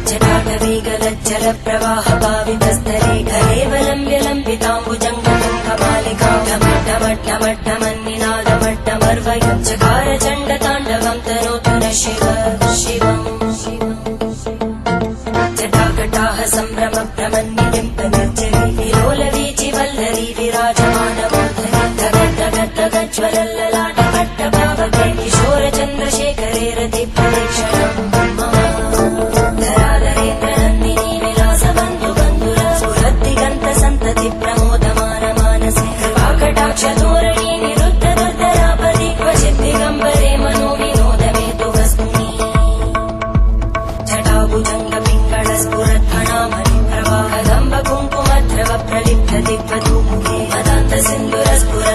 जटाटवीगलज्जल प्रवाह पावितस्तरे कलेवलम्ब्य लम्बिताम्बुजङ्गतुङ्गमालिका ढमड्ढमड्ढमड्ढमन्निनादमड्ढमर्वयुञ्चकार चण्डताण्डवं तनोतु न शिव शिवम् जटाकटाः सम्भ्रम भ्रमन्निलिम्पनिर्जरी विलोलवीचि वल्लरी विराजमानमोधरी धगद्धगद्धगज्ज्वलल्ललाटपट्टभावके किशोरचन्द्रशेखरे रतिप्रदीक्षणम् धराधरेन्द्रनन्दिनी विलासबन्धुबन्धुर स्फुरद्दिगन्तसन्तति प्रमोदमान मानसे कृपाकटाक्षधोरणी निरुद्धदुर्धरापदि क्वचित् दिगम्बरे मनोविनोदमेतु वस्तुनि जटाभुजङ्गपिङ्गळस्फुरद्घणामणिप्रवाहदम्ब कुङ्कुमद्रव प्रलिप्तदिग्वधूमुखे मदान्तसिन्धुरस्फुर